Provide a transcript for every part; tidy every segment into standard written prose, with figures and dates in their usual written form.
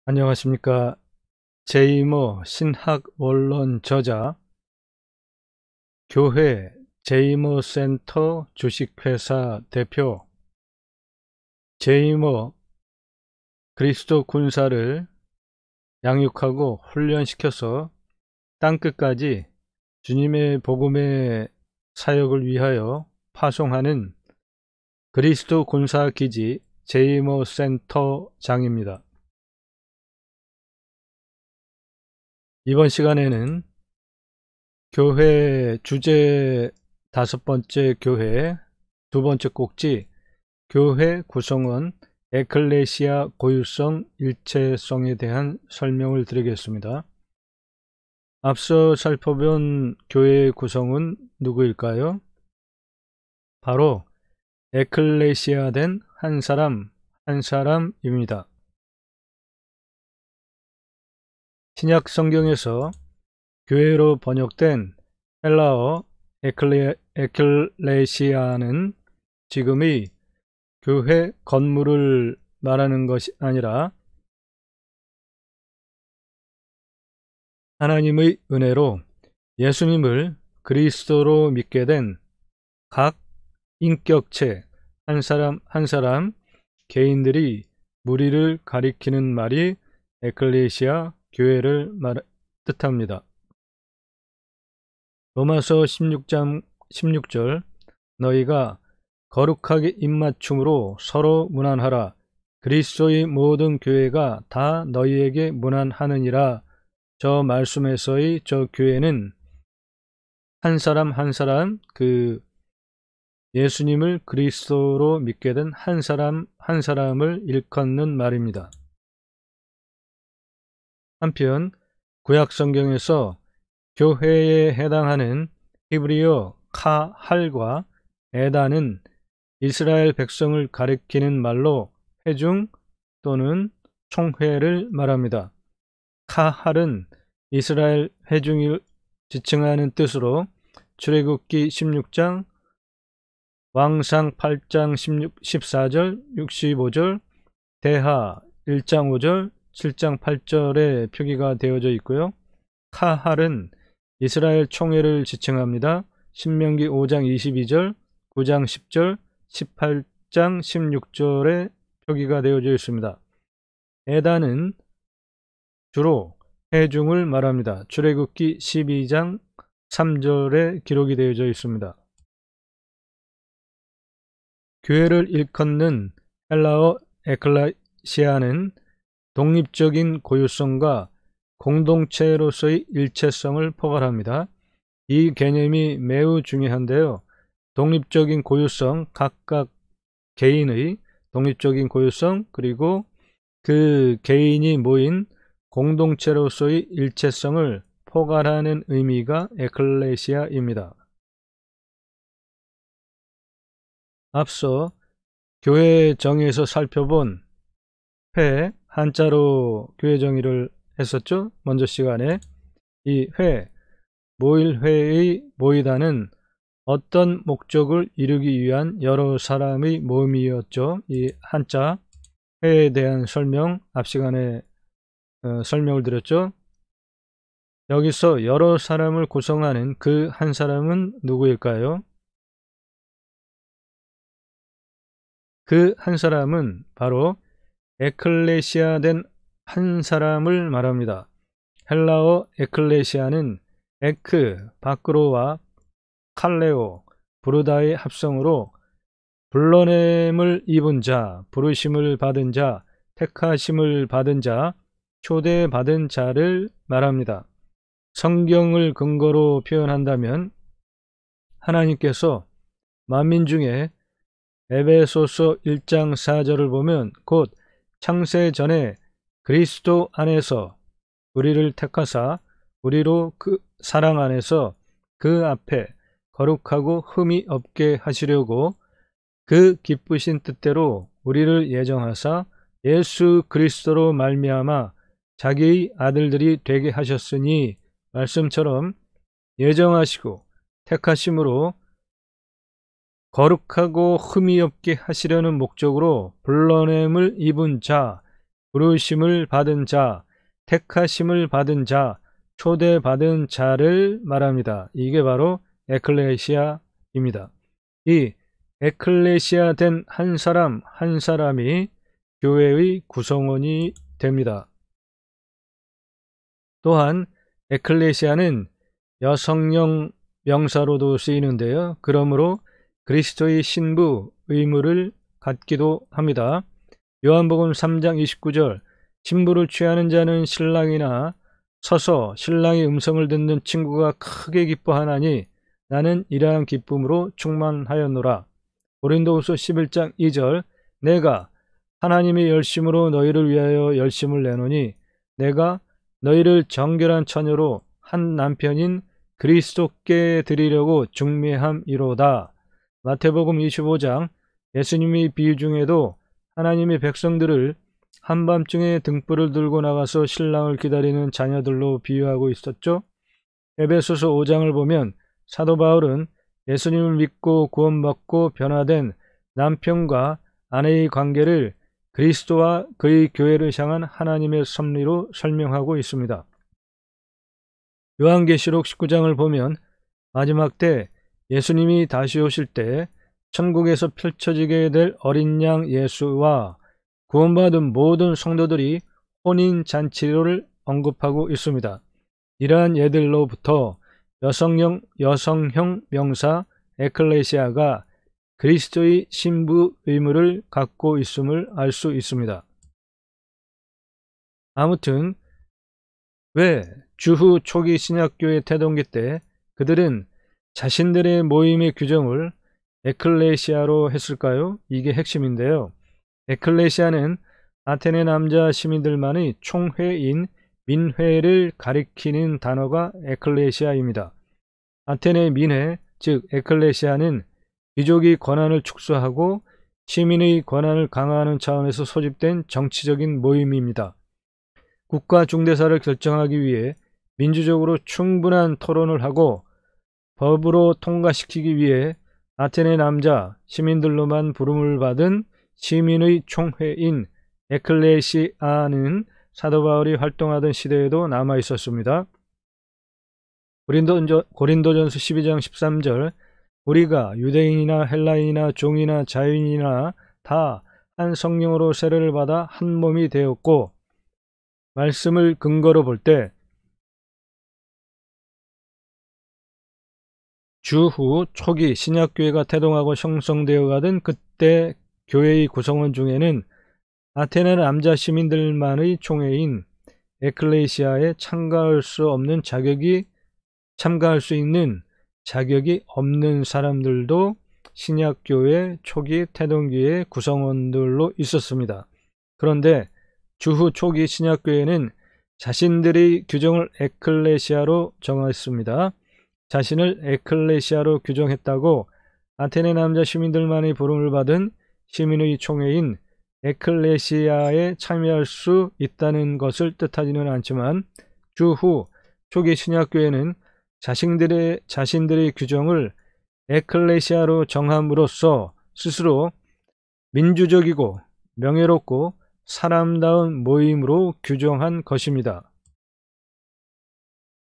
안녕하십니까. 제이모 신학원론 저자, 교회 제이모 센터 주식회사 대표, 제이모 그리스도 군사를 양육하고 훈련시켜서 땅끝까지 주님의 복음의 사역을 위하여 파송하는 그리스도 군사기지 제이모 센터장입니다. 이번 시간에는 교회 주제 5번째 교회, 2번째 꼭지 교회 구성원 에클레시아 고유성 일체성에 대한 설명을 드리겠습니다. 앞서 살펴본 교회의 구성은 누구일까요? 바로 에클레시아 된 한 사람, 한 사람입니다. 신약 성경에서 교회로 번역된 헬라어 에클레시아는 지금의 교회 건물을 말하는 것이 아니라 하나님의 은혜로 예수님을 그리스도로 믿게 된 각 인격체 한 사람 한 사람 개인들이 무리를 가리키는 말이 에클레시아 교회를 뜻합니다. 로마서 16장 16절 너희가 거룩하게 입맞춤으로 서로 문안하라. 그리스도의 모든 교회가 다 너희에게 문안하느니라. 저 말씀에서의 저 교회는 한 사람 한 사람 예수님을 그리스도로 믿게 된 한 사람 한 사람을 일컫는 말입니다. 한편 구약 성경에서 교회에 해당하는 히브리어 카할과 에다는 이스라엘 백성을 가리키는 말로 회중 또는 총회를 말합니다. 카할은 이스라엘 회중을 지칭하는 뜻으로 출애굽기 16장, 왕상 8장 14절, 65절, 대하 1장 5절, 7장 8절에 표기가 되어져 있고요. 카할은 이스라엘 총회를 지칭합니다. 신명기 5장 22절, 9장 10절, 18장 16절에 표기가 되어져 있습니다. 에다는 주로 회중을 말합니다. 출애굽기 12장 3절에 기록이 되어져 있습니다. 교회를 일컫는 헬라어 에클레시아는 독립적인 고유성과 공동체로서의 일체성을 포괄합니다. 이 개념이 매우 중요한데요. 독립적인 고유성, 각각 개인의 독립적인 고유성, 그리고 그 개인이 모인 공동체로서의 일체성을 포괄하는 의미가 에클레시아입니다. 앞서 교회 정의에서 살펴본 회, 한자로 교회 정의를 했었죠. 먼저 시간에 이 회, 모일회의 모이다는 어떤 목적을 이루기 위한 여러 사람의 모임이었죠. 이 한자 회에 대한 설명 앞 시간에 설명을 드렸죠. 여기서 여러 사람을 구성하는 그 한 사람은 누구일까요? 그 한 사람은 바로 에클레시아 된 한 사람을 말합니다. 헬라어 에클레시아는 에크, 바크로와 칼레오, 부르다의 합성으로 불러냄을 입은 자, 부르심을 받은 자, 택하심을 받은 자, 초대받은 자를 말합니다. 성경을 근거로 표현한다면 하나님께서 만민 중에 에베소서 1장 4절을 보면 곧 창세 전에 그리스도 안에서 우리를 택하사 우리로 그 사랑 안에서 그 앞에 거룩하고 흠이 없게 하시려고 그 기쁘신 뜻대로 우리를 예정하사 예수 그리스도로 말미암아 자기의 아들들이 되게 하셨으니 말씀처럼 예정하시고 택하심으로 거룩하고 흠이 없게 하시려는 목적으로 불러냄을 입은 자, 부르심을 받은 자, 택하심을 받은 자, 초대받은 자를 말합니다. 이게 바로 에클레시아입니다. 이 에클레시아 된 한 사람 한 사람이 교회의 구성원이 됩니다. 또한 에클레시아는 여성형 명사로도 쓰이는데요. 그러므로 그리스도의 신부 의무를 갖기도 합니다. 요한복음 3장 29절 신부를 취하는 자는 신랑이나 서서 신랑의 음성을 듣는 친구가 크게 기뻐하나니 나는 이러한 기쁨으로 충만하였노라. 고린도후서 11장 2절 내가 하나님의 열심으로 너희를 위하여 열심을 내노니 내가 너희를 정결한 처녀로 한 남편인 그리스도께 드리려고 중매함이로다. 마태복음 25장 예수님의 비유 중에도 하나님의 백성들을 한밤중에 등불을 들고 나가서 신랑을 기다리는 자녀들로 비유하고 있었죠. 에베소서 5장을 보면 사도 바울은 예수님을 믿고 구원받고 변화된 남편과 아내의 관계를 그리스도와 그의 교회를 향한 하나님의 섭리로 설명하고 있습니다. 요한계시록 19장을 보면 마지막 때 예수님이 다시 오실 때 천국에서 펼쳐지게 될 어린 양 예수와 구원받은 모든 성도들이 혼인잔치를 언급하고 있습니다. 이러한 예들로부터 여성형 명사 에클레시아가 그리스도의 신부 의무를 갖고 있음을 알 수 있습니다. 아무튼 왜 주후 초기 신약교회 태동기 때 그들은 자신들의 모임의 규정을 에클레시아로 했을까요? 이게 핵심인데요. 에클레시아는 아테네 남자 시민들만의 총회인 민회를 가리키는 단어가 에클레시아입니다. 아테네 민회, 즉 에클레시아는 귀족의 권한을 축소하고 시민의 권한을 강화하는 차원에서 소집된 정치적인 모임입니다. 국가 중대사를 결정하기 위해 민주적으로 충분한 토론을 하고 법으로 통과시키기 위해 아테네 남자 시민들로만 부름을 받은 시민의 총회인 에클레시아는 사도 바울이 활동하던 시대에도 남아 있었습니다. 고린도전서 12장 13절 우리가 유대인이나 헬라인이나 종이나 자유인이나 다 한 성령으로 세례를 받아 한 몸이 되었고 말씀을 근거로 볼 때 주후 초기 신약교회가 태동하고 형성되어 가던 그때 교회의 구성원 중에는 아테네 남자 시민들만의 총회인 에클레시아에 참가할 수 있는 자격이 없는 사람들도 신약교회 초기 태동기의 구성원들로 있었습니다. 그런데 주후 초기 신약교회는 자신들의 규정을 에클레시아로 정했습니다. 자신을 에클레시아로 규정했다고 아테네 남자 시민들만이 부름을 받은 시민의 총회인 에클레시아에 참여할 수 있다는 것을 뜻하지는 않지만 주후 초기 신약교회는 자신들의 규정을 에클레시아로 정함으로써 스스로 민주적이고 명예롭고 사람다운 모임으로 규정한 것입니다.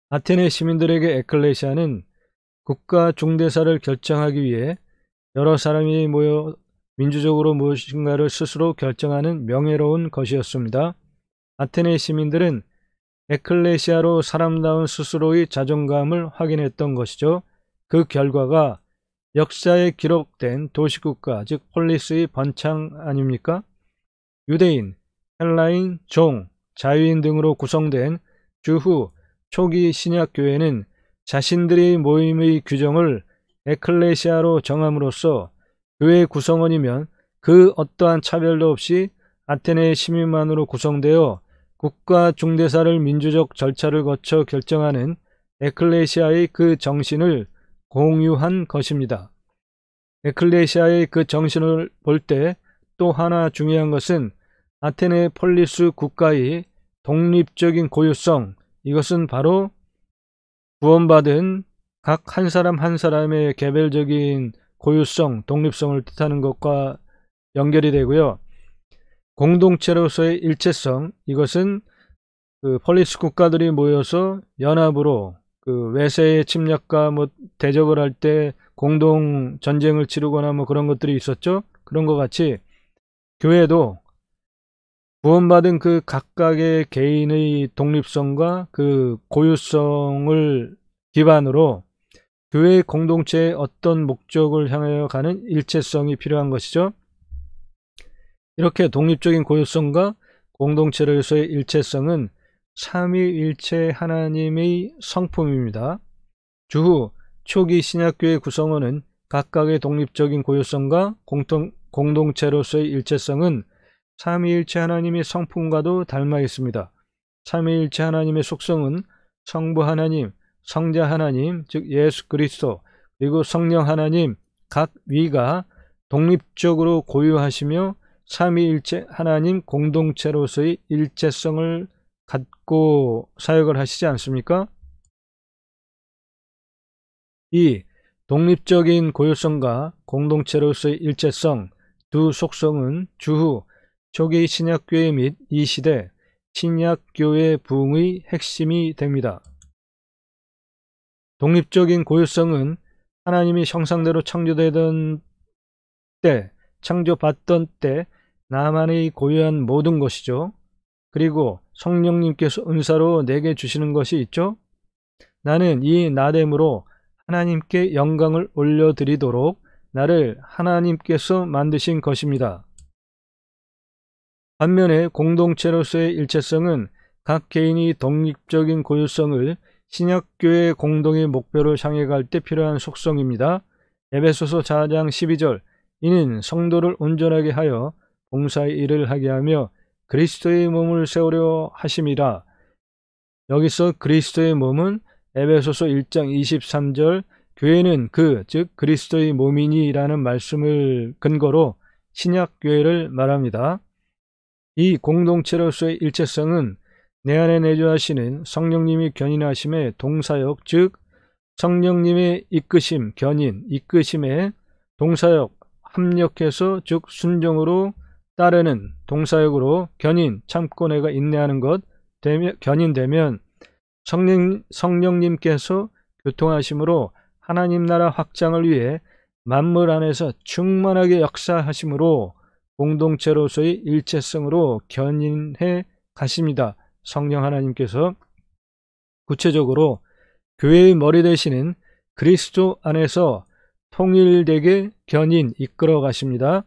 아테네 시민들에게 에클레시아는 국가 중대사를 결정하기 위해 여러 사람이 모여 민주적으로 무엇인가를 스스로 결정하는 명예로운 것이었습니다. 아테네 시민들은 에클레시아로 사람다운 스스로의 자존감을 확인했던 것이죠. 그 결과가 역사에 기록된 도시국가, 즉 폴리스의 번창 아닙니까? 유대인, 헬라인, 종, 자유인 등으로 구성된 주후 초기 신약교회는 자신들의 모임의 규정을 에클레시아로 정함으로써 교회 구성원이면 그 어떠한 차별도 없이 아테네 시민만으로 구성되어 국가 중대사를 민주적 절차를 거쳐 결정하는 에클레시아의 그 정신을 공유한 것입니다. 에클레시아의 그 정신을 볼 때 또 하나 중요한 것은 아테네 폴리스 국가의 독립적인 고유성, 이것은 바로 구원받은 각 한 사람 한 사람의 개별적인 고유성, 독립성을 뜻하는 것과 연결이 되고요. 공동체로서의 일체성, 이것은 그 폴리스 국가들이 모여서 연합으로 그 외세의 침략과 뭐 대적을 할 때 공동 전쟁을 치르거나 뭐 그런 것들이 있었죠. 그런 것 같이 교회도 구원받은 그 각각의 개인의 독립성과 그 고유성을 기반으로 교회 공동체의 어떤 목적을 향하여 가는 일체성이 필요한 것이죠. 이렇게 독립적인 고유성과 공동체로서의 일체성은 삼위일체 하나님의 성품입니다. 주후 초기 신약교회 구성원은 각각의 독립적인 고유성과 공동체로서의 일체성은 삼위일체 하나님의 성품과도 닮아 있습니다. 삼위일체 하나님의 속성은 성부 하나님, 성자 하나님, 즉 예수 그리스도, 그리고 성령 하나님 각 위가 독립적으로 고유하시며 삼위일체 하나님 공동체로서의 일체성을 갖고 사역을 하시지 않습니까? 이 독립적인 고유성과 공동체로서의 일체성 두 속성은 주후 초기 신약교회 및 이 시대 신약교회 부흥의 핵심이 됩니다. 독립적인 고유성은 하나님이 형상대로 창조되던 때, 창조받던 때 나만의 고유한 모든 것이죠. 그리고 성령님께서 은사로 내게 주시는 것이 있죠. 나는 이 나됨으로 하나님께 영광을 올려드리도록 나를 하나님께서 만드신 것입니다. 반면에 공동체로서의 일체성은 각 개인이 독립적인 고유성을 신약교회 공동의 목표를 향해 갈 때 필요한 속성입니다. 에베소서 4장 12절 이는 성도를 온전하게 하여 봉사의 일을 하게 하며 그리스도의 몸을 세우려 하심이라. 여기서 그리스도의 몸은 에베소서 1장 23절 교회는 즉 그리스도의 몸이니 라는 말씀을 근거로 신약교회를 말합니다. 이 공동체로서의 일체성은 내 안에 내주하시는 성령님이 견인하심의 동사역, 즉 성령님의 이끄심, 견인, 이끄심에 동사역 합력해서 즉 순종으로 따르는 동사역으로 견인, 참고 내가 인내하는 것 견인되면 성령님께서 교통하심으로 하나님 나라 확장을 위해 만물 안에서 충만하게 역사하심으로 공동체로서의 일체성으로 견인해 가십니다. 성령 하나님께서 구체적으로 교회의 머리 되시는 그리스도 안에서 통일되게 견인 이끌어 가십니다.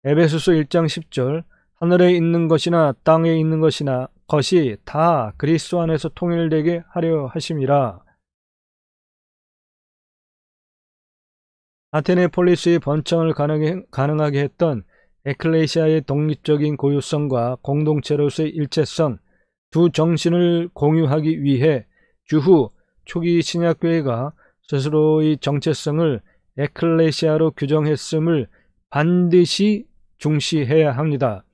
에베소서 1장 10절 하늘에 있는 것이나 땅에 있는 것이 다 그리스도 안에서 통일되게 하려 하심이라. 아테네 폴리스의 번창을 가능하게 했던 에클레시아의 독립적인 고유성과 공동체로서의 일체성 두 정신을 공유하기 위해 주후 초기 신약교회가 스스로의 정체성을 에클레시아로 규정했음을 반드시 중시해야 합니다.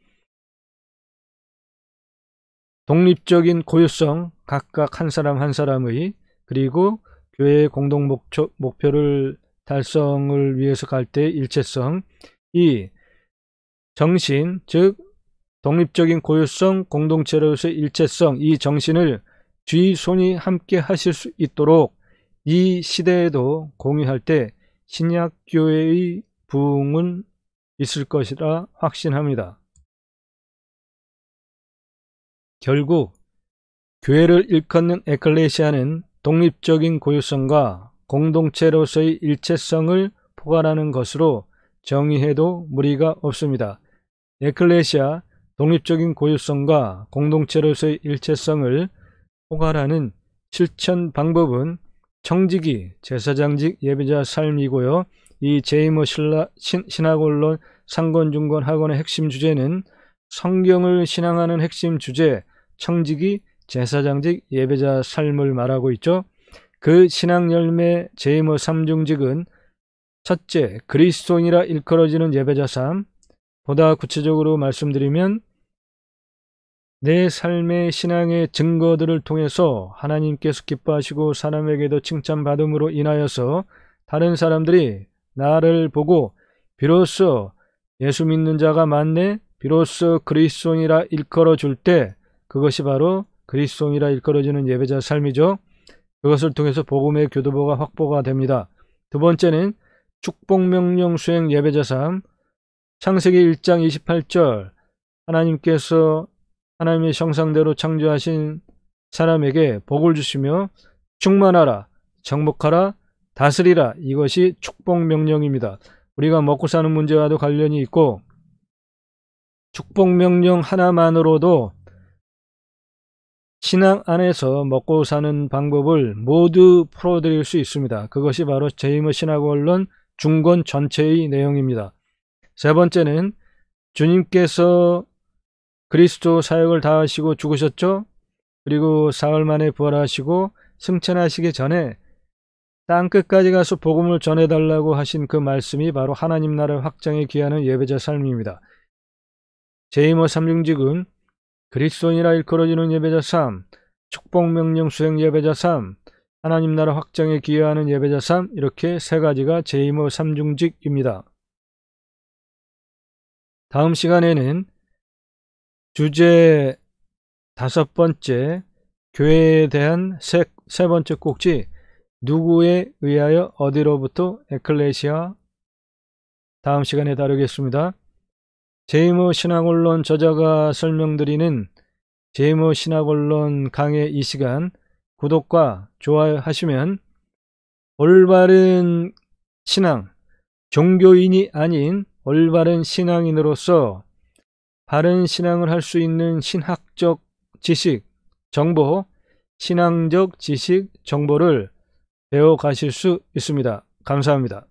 독립적인 고유성, 각각 한 사람 한 사람의, 그리고 교회의 공동 목표를 달성을 위해서 갈 때의 일체성, 이 정신, 즉 독립적인 고유성, 공동체로서의 일체성, 이 정신을 주의손이 함께 하실 수 있도록 이 시대에도 공유할 때 신약교회의 부흥은 있을 것이라 확신합니다. 결국 교회를 일컫는 에클레시아는 독립적인 고유성과 공동체로서의 일체성을 포괄하는 것으로 정의해도 무리가 없습니다. 에클레시아 독립적인 고유성과 공동체로서의 일체성을 포괄하는 실천 방법은 청지기, 제사장직 예배자 삶이고요. 이 제이머 신학원론 상권중권 학원의 핵심 주제는 성경을 신앙하는 핵심 주제 청지기, 제사장직 예배자 삶을 말하고 있죠. 그 신앙 열매 제이머 삼중직은 첫째, 그리스도인이라 일컬어지는 예배자 삶. 보다 구체적으로 말씀드리면 내 삶의 신앙의 증거들을 통해서 하나님께서 기뻐하시고 사람에게도 칭찬받음으로 인하여서 다른 사람들이 나를 보고 비로소 예수 믿는 자가 많네, 비로소 그리스도인이라 일컬어 줄 때 그것이 바로 그리스도인이라 일컬어지는 예배자 삶이죠. 그것을 통해서 복음의 교도보가 확보가 됩니다. 두 번째는 축복명령 수행 예배자 삶. 창세기 1장 28절 하나님께서 하나님의 형상대로 창조하신 사람에게 복을 주시며 충만하라, 정복하라, 다스리라. 이것이 축복명령입니다. 우리가 먹고 사는 문제와도 관련이 있고 축복명령 하나만으로도 신앙 안에서 먹고 사는 방법을 모두 풀어드릴 수 있습니다. 그것이 바로 제이머 신학원론 중권 전체의 내용입니다. 세 번째는 주님께서 그리스도 사역을 다하시고 죽으셨죠. 그리고 사흘 만에 부활하시고 승천하시기 전에 땅끝까지 가서 복음을 전해달라고 하신 그 말씀이 바로 하나님 나라 확장에 기하는 예배자 삶입니다. 제이머 삼중직은 그리스도인이라 일컬어지는 예배자 삶, 축복명령 수행 예배자 삶, 하나님 나라 확장에 기여하는 예배자 삶, 이렇게 세 가지가 제이머 삼중직입니다. 다음 시간에는 주제 5번째, 교회에 대한 세 번째 꼭지, 누구에 의하여 어디로부터 에클레시아, 다음 시간에 다루겠습니다. 제이머 신학원론 저자가 설명드리는 제이머 신학원론 강의 이 시간 구독과 좋아요 하시면 올바른 신앙, 종교인이 아닌 올바른 신앙인으로서 바른 신앙을 할 수 있는 신학적 지식, 정보, 신앙적 지식, 정보를 배워 가실 수 있습니다. 감사합니다.